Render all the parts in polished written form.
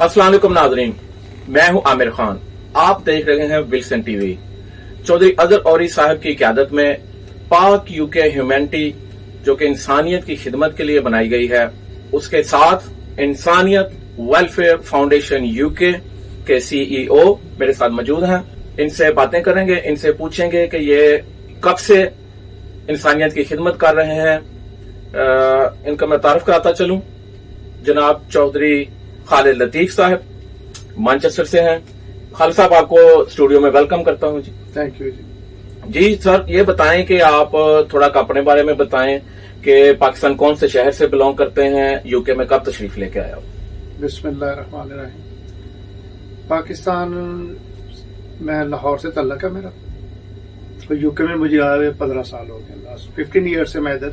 अस्सलाम वालेकुम नाज़रीन, मैं हूं आमिर खान। आप देख रहे हैं विल्सन टीवी। चौधरी अजहर औरी साहब की क़यादत में पाक यूके ह्यूमैनिटी जो कि इंसानियत की खिदमत के लिए बनाई गई है, उसके साथ इंसानियत वेलफेयर फाउंडेशन यूके के सीईओ मेरे साथ मौजूद हैं। इनसे बातें करेंगे, इनसे पूछेंगे कि ये कब से इंसानियत की खिदमत कर रहे हैं। इनका मैं तारुफ कराता चलूं। जनाब चौधरी खालिद लतीफ साहब मैनचेस्टर से हैं। खालिद साहब, आपको स्टूडियो में वेलकम करता हूं जी। थैंक यू जी। जी सर, ये बताएं कि आप थोड़ा अपने बारे में बताएं कि पाकिस्तान कौन से शहर से बिलोंग करते हैं, यूके में कब तशरीफ लेके आए हो? बिस्मिल्लाहिर्रहमानिर्रहीम। पाकिस्तान में लाहौर से तल्लक है मेरा, तो यूके में मुझे आए हुए 15 साल हो गए। लास्ट 15 ईयर से मैं इधर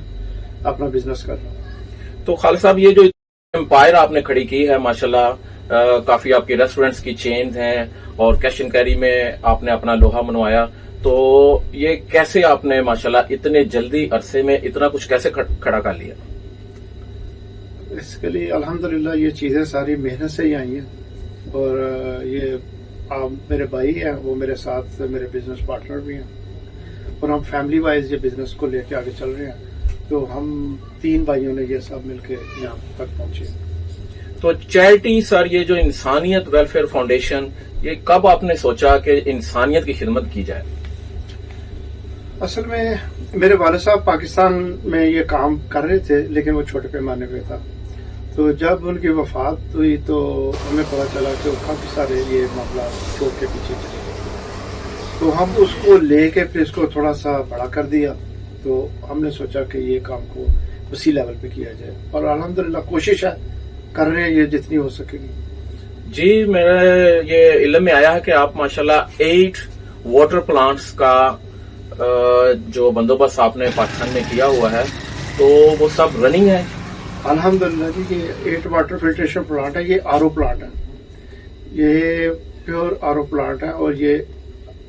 अपना बिजनेस कर रहा हूँ। तो खालिद साहब, ये जो एम्पायर आपने खड़ी की है माशाल्लाह, काफी आपके रेस्टोरेंट्स की चेन्स हैं और कैश एंड कैरी में आपने अपना लोहा मनवाया, तो ये कैसे आपने माशाल्लाह इतने जल्दी अरसे में इतना कुछ कैसे खड़ा कर लिया? इसके लिए अल्हम्दुलिल्लाह ये चीजें सारी मेहनत से ही आई हैं, और ये मेरे भाई हैं, वो मेरे साथ मेरे बिजनेस पार्टनर भी हैं, और हम फैमिली वाइज ये बिजनेस को लेके आगे चल रहे हैं। तो हम 3 भाइयों ने ये सब मिलके यहाँ तक पहुंचे। तो चैरिटी सर, ये जो इंसानियत वेलफेयर फाउंडेशन, ये कब आपने सोचा कि इंसानियत की खिदमत की जाए? असल में मेरे वालिद साहब पाकिस्तान में ये काम कर रहे थे, लेकिन वो छोटे पैमाने पे था। तो जब उनकी वफात हुई तो हमें पता चला कि वो काफी सारे ये मामला छोड़ के पीछे चले गए। तो हम उसको लेके फिर इसको थोड़ा सा बड़ा कर दिया। तो हमने सोचा कि ये काम को उसी लेवल पे किया जाए, और अल्हम्दुलिल्लाह कोशिश है, कर रहे हैं ये जितनी हो सकेगी। जी, मेरे ये इल्म में आया है कि आप माशाल्लाह 8 वाटर प्लांट्स का जो बंदोबस्त आपने पाकिस्तान में किया हुआ है, तो वो सब रनिंग है? अल्हम्दुलिल्लाह जी, ये 8 वाटर फिल्ट्रेशन प्लांट है। ये आरओ प्लांट है, ये प्योर आरओ प्लांट है, और ये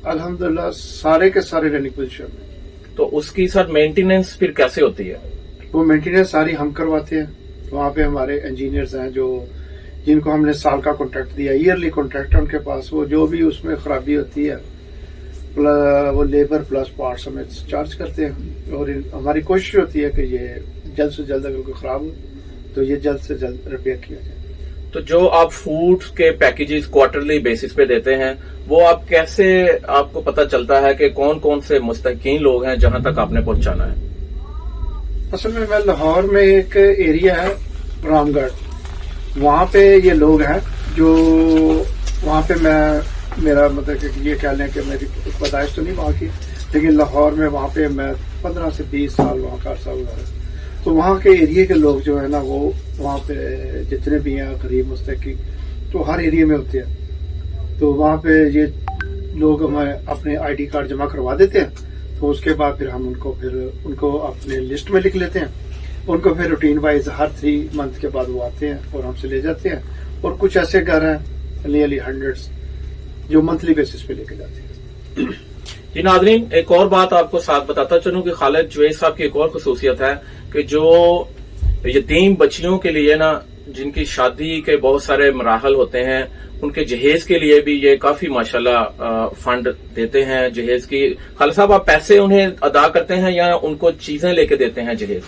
अल्हम्दुलिल्लाह सारे के सारे रनिंग पोजीशन में। तो उसकी सर मेंटेनेंस फिर कैसे होती है? वो मेंटेनेंस सारी हम करवाते हैं। वहाँ पे हमारे इंजीनियर्स हैं जिनको हमने साल का कॉन्ट्रैक्ट दिया, ईयरली कॉन्ट्रैक्ट है उनके पास। वो जो भी उसमें खराबी होती है वो लेबर प्लस पार्ट्स हमें चार्ज करते हैं, और हमारी कोशिश होती है कि ये जल्द से जल्द अगर कोई खराब हो तो ये जल्द से जल्द रिपेयर किया जाए। तो जो आप फूड के पैकेजेस क्वार्टरली बेसिस पे देते हैं, वो आप कैसे, आपको पता चलता है कि कौन कौन से मुस्तहिकीन लोग हैं जहां तक आपने पहुंचाना है? असल में मैं लाहौर में एक एरिया है रामगढ़, वहाँ पे ये लोग हैं जो वहाँ पे मेरा मतलब कि ये कह लें कि मेरी पैदाइश तो नहीं वहाँ की, लेकिन लाहौर में वहाँ पे मैं 15 से 20 साल वहाँ का अर्सा गुजारा। तो वहाँ के एरिया के लोग जो है ना, वो वहाँ पे जितने भी हैं गरीब मुस्तहिक, तो हर एरिया में होते हैं। तो वहाँ पे ये लोग हमें अपने आईडी कार्ड जमा करवा देते हैं। तो उसके बाद फिर हम उनको अपने लिस्ट में लिख लेते हैं। उनको फिर रूटीन वाइज हर 3 मंथ के बाद वो आते हैं और हमसे ले जाते हैं। और कुछ ऐसे घर हैं नियरली 100 जो मंथली बेसिस पे लेके जाते हैं। जी नाज़रीन, एक और बात आपको साथ बताता चलूं कि खालिद जुवैद साहब की एक और खसूसियत है कि जो यतीम बच्चियों के लिए ना, जिनकी शादी के बहुत सारे मराहल होते हैं, उनके जहेज के लिए भी ये काफी माशाल्लाह फंड देते हैं जहेज की। खालिद साहब, आप पैसे उन्हें अदा करते हैं या उनको चीजें लेके देते हैं जहेज?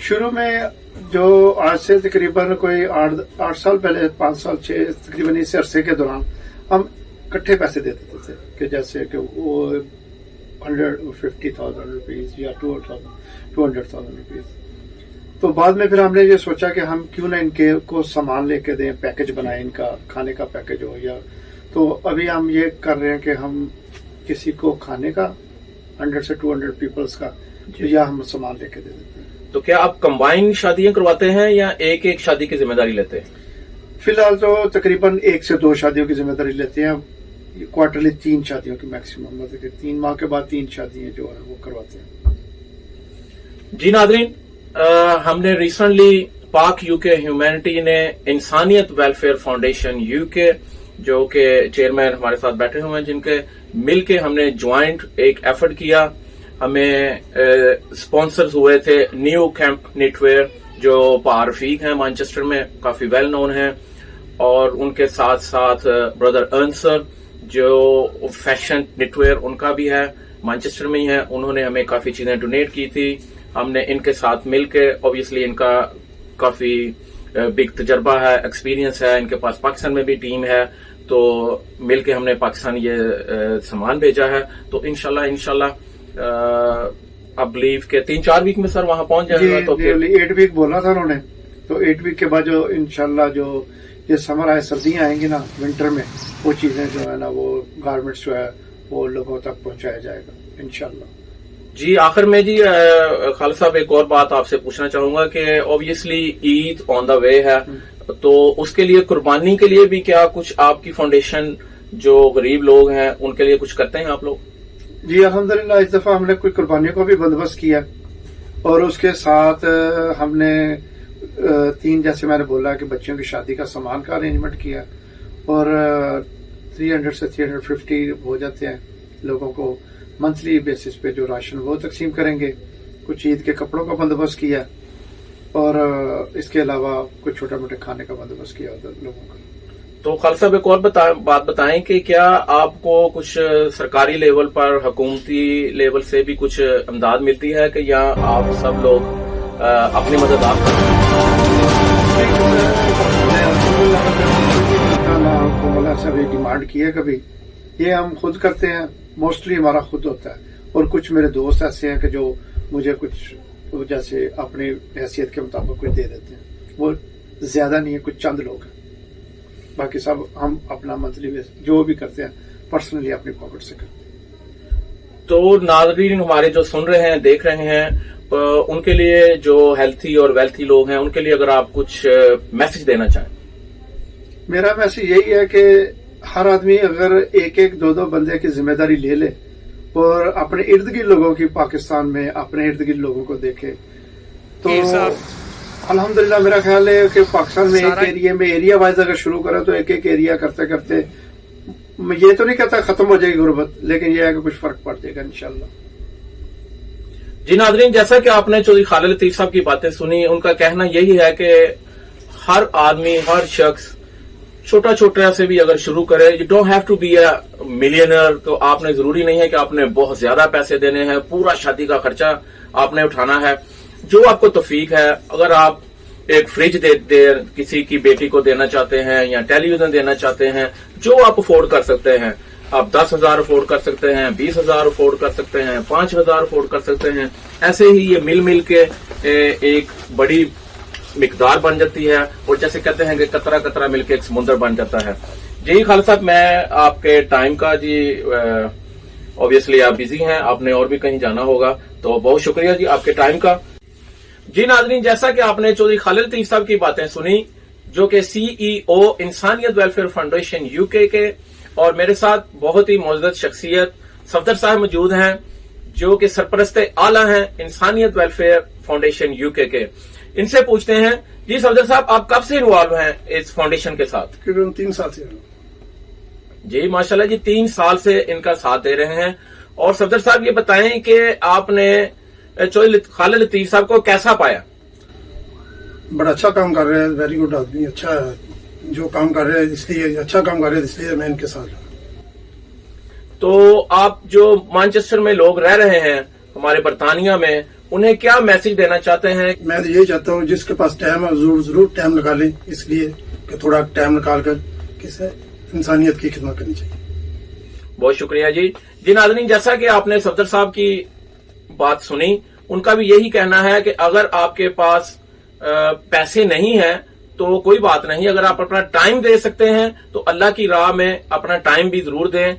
शुरू में जो आज से तकरीबन कोई 8 साल पहले, 5 साल 6 तकरीबन इस अरसे के दौरान हम इकट्ठे पैसे दे देते थे, कि जैसे कि वो 150,000 रुपीज या 200,000 रुपीज। तो बाद में फिर हमने ये सोचा कि हम क्यों ना इनके को सामान लेके दें, पैकेज बनाए, इनका खाने का पैकेज हो। या तो अभी हम ये कर रहे हैं कि हम किसी को खाने का 100 से 200 पीपल्स का, या हम सामान लेके दे देते हैं। तो क्या आप कंबाइन शादियां करवाते हैं या एक एक शादी की जिम्मेदारी लेते हैं? फिलहाल तो तकरीबन 1 से 2 शादियों की जिम्मेदारी लेते हैं। क्वार्टरली 3 शादियों की मैक्सिमम, मतलब कि 3 माह के बाद 3 शादियां जो है वो करवाते हैं। जी नाज़रीन, हमने रिसेंटली पाक यूके ह्यूमैनिटी ने इंसानियत वेलफेयर फाउंडेशन यूके, जो कि चेयरमैन हमारे साथ बैठे हुए हैं, जिनके मिलके हमने ज्वाइंट एक एफर्ट किया। हमें स्पॉन्सर्स हुए थे न्यू कैंप निटवेयर, जो रफीक हैं मैनचेस्टर में, काफी वेल नोन हैं, اور ان کے ساتھ ساتھ بردر انصر جو فیشن نٹ ویئر ان کا بھی ہے، مانچسٹر میں ہی ہے، انہوں نے ہمیں کافی چیزیں ڈونیٹ کی تھی. ہم نے ان کے ساتھ مل کے اوبیسلی ان کا کافی بگ تجربہ ہے، ایکسپیرینس ہے، ان کے پاس پاکستان میں بھی ٹیم ہے، تو مل کے ہم نے پاکستان یہ سامان بھیجا ہے. تو انشاءاللہ اب بلیو کہ 3-4 ویک میں سر وہاں پہنچ جائے گا. تو 8 ویک بولا تھا انہوں نے، تو 8 ویک کے بعد جو انشاءاللہ جو یہ سمر آئے، سردیاں آئیں گی نا، ونٹر میں، وہ چیزیں جو ہے نا، وہ گارمنٹس جو ہے وہ لوگوں تک پہنچایا جائے گا انشاءاللہ. جی آخر میں جی خالد صاحب ایک اور بات آپ سے پوچھنا چاہوں گا کہ اوبیسلی عید آن دا وے ہے، تو اس کے لیے قربانی کے لیے بھی کیا کچھ آپ کی فاؤنڈیشن جو غریب لوگ ہیں ان کے لیے کچھ کرتے ہیں آپ لوگ؟ جی الحمدللہ اس دفعہ ہم نے کچھ قربانیوں کا بھی بندوبست کیا، اور اس کے ساتھ ہم نے 3 جیسے میں نے بولا کہ بچوں کی شادی کا سامان کا ارینجمنٹ کیا، اور 300 سے 350 ہو جاتے ہیں لوگوں کو منتھلی بیسس پہ جو راشن وہ تقسیم کریں گے. کچھ عید کے کپڑوں کا بندوبست کیا، اور اس کے علاوہ کچھ چھوٹے موٹے کھانے کا بندوبست کیا لوگوں کا. تو خالد صاحب ایک اور بات بتائیں کہ کیا آپ کو کچھ سرکاری لیول پر، حکومتی لیول سے بھی کچھ امداد ملتی ہے، کہ یا آپ سب لوگ اپنی مدد آپ کرتے ہیں؟ سے بھی ڈیمانڈ کی ہے کبھی، یہ ہم خود کرتے ہیں، موسٹلی ہمارا خود ہوتا ہے. اور کچھ میرے دوست ایسے ہیں کہ جو مجھے کچھ جیسے اپنی حیثیت کے مطابق کچھ دے دیتے ہیں، وہ زیادہ نہیں ہے، کچھ چند لوگ ہیں، باقی سب ہم اپنا منتھلی جو بھی کرتے ہیں پرسنلی اپنی پاکٹ سے کرتے ہیں. تو ناظرین ہمارے جو سن رہے ہیں، دیکھ رہے ہیں، ان کے لیے جو ہیلتھی اور ویلتھی لوگ ہیں، ان کے لیے اگر آپ کچھ میسج دینا چاہیں. میرا میسج یہی ہے کہ ہر آدمی اگر 1-2 بندے کی ذمہ داری لے لے اور اپنے ارد گرد لوگوں کی، پاکستان میں اپنے ارد گرد لوگوں کو دیکھے، تو الحمدللہ میرا خیال ہے کہ پاکستان میں ایک ایریا وائز اگر شروع کرے تو ایک ایریا کرتے کرتے، یہ تو نہیں کہتا ختم ہو جائے گی غربت، لیکن یہ ہے کہ کچھ فرق پڑ جائے گا انشاءاللہ. جی ناظرین، جیسا کہ آپ نے چودھری خالد لطیف صاحب کی باتیں سنی، ان کا کہنا یہی ہے کہ ہر آدمی، ہر شخص چھوٹا چھوٹا سے بھی اگر شروع کرے، you don't have to be a millionaire, تو آپ نے ضروری نہیں ہے کہ آپ نے بہت زیادہ پیسے دینے ہیں، پورا شادی کا خرچہ آپ نے اٹھانا ہے. جو آپ کو توفیق ہے، اگر آپ ایک فریج کسی کی بیٹی کو دینا چاہتے ہیں، یا ٹیلی ویژن دینا چاہتے ہیں، جو آپ افورڈ کر سکتے ہیں، آپ 10,000 افورڈ کر سکتے ہیں، 20,000 افورڈ کر سکتے ہیں، 5,000 افورڈ کر سکتے ہیں. ایسے ہی یہ مل کے ایک بڑی مقدار بن جاتی ہے، اور جیسے کہتے ہیں کہ قطرہ قطرہ مل کے ایک سمندر بن جاتا ہے. جی خالد صاحب، میں آپ کے ٹائم کا جی اوبیسلی آپ بزی ہیں، آپ نے اور بھی کہیں جانا ہوگا، تو بہت شکریہ جی آپ کے ٹائم کا. جی ناظرین، جیسا کہ آپ نے چودھری خالد لطیف صاحب کی باتیں سنی، جو کہ CEO انسانیت ویلفیئر فاؤنڈیشن UK کے، اور میرے ساتھ بہت ہی معزز شخصیت صفدر صاحب موجود ہیں، جو کہ سرپرست اعلیٰ ہیں انسانیت ویلفیئر فاؤنڈیشن UK کے. ان سے پوچھتے ہیں، جی صفدر صاحب، آپ کب سے انوالو ہیں اس فاؤنڈیشن کے ساتھ؟ تقریباً 3 سال سے. جی ماشاءاللہ جی، 3 سال سے ان کا ساتھ دے رہے ہیں. اور صفدر صاحب یہ بتائیں کہ آپ نے چودھری خالد لطیف صاحب کو کیسا پایا؟ بڑا اچھا کام کر رہے ہیں، ویری گڈ آدمی، اچھا ہے جو کام کر رہے ہیں، اس لیے اچھا کام کر رہے ہیں، اس لیے میں ان کے ساتھ ہوں. تو آپ جو مانچسٹر میں لوگ رہ رہے ہیں ہمارے برطانیہ میں، انہیں کیا میسج دینا چاہتے ہیں؟ میں یہی چاہتا ہوں جس کے پاس ٹائم ہے ضرور ٹائم نکالیں، اس لیے کہ تھوڑا ٹائم نکال کر کسی انسانیت کی خدمت کرنی چاہیے. بہت شکریہ جی. جی ناظرین، جیسا کہ آپ نے صفدر صاحب کی بات سنی، ان کا بھی یہی کہنا ہے کہ اگر آپ کے پاس پیسے نہیں ہیں تو کوئی بات نہیں، اگر آپ اپنا ٹائم دے سکتے ہیں تو اللہ کی راہ میں اپنا ٹائم بھی ضرور دیں.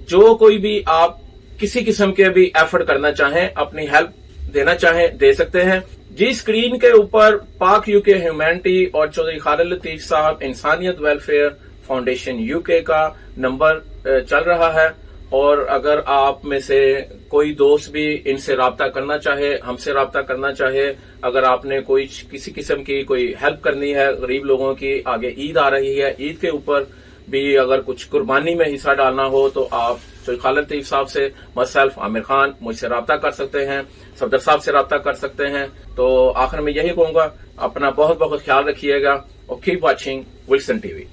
جو کوئی بھی آپ کسی قسم کے بھی ایفرٹ کرنا چاہیں، اپنی ہیلپ دینا چاہیں، دے سکتے ہیں. جی اسکرین کے اوپر پاک UK ہیومینٹی اور چودھری خالد لطیف صاحب انسانیت ویلفیئر فاؤنڈیشن UK کا نمبر چل رہا ہے، اور اگر آپ میں سے کوئی دوست بھی ان سے رابطہ کرنا چاہے، ہم سے رابطہ کرنا چاہے، اگر آپ نے کوئی کسی قسم کی کوئی ہیلپ کرنی ہے غریب لوگوں کی، آگے عید آ رہی ہے، عید کے اوپر بھی اگر کچھ قربانی میں حصہ ڈالنا ہو تو آپ چودھری خالد لطیف صاحب سے، myself عامر خان، مجھ سے رابطہ کر سکتے ہیں، صفدر صاحب سے رابطہ کر سکتے ہیں. تو آخر میں یہی کہوں گا، اپنا بہت بہت خیال رکھیے گا، اور keep watching Wilson TV.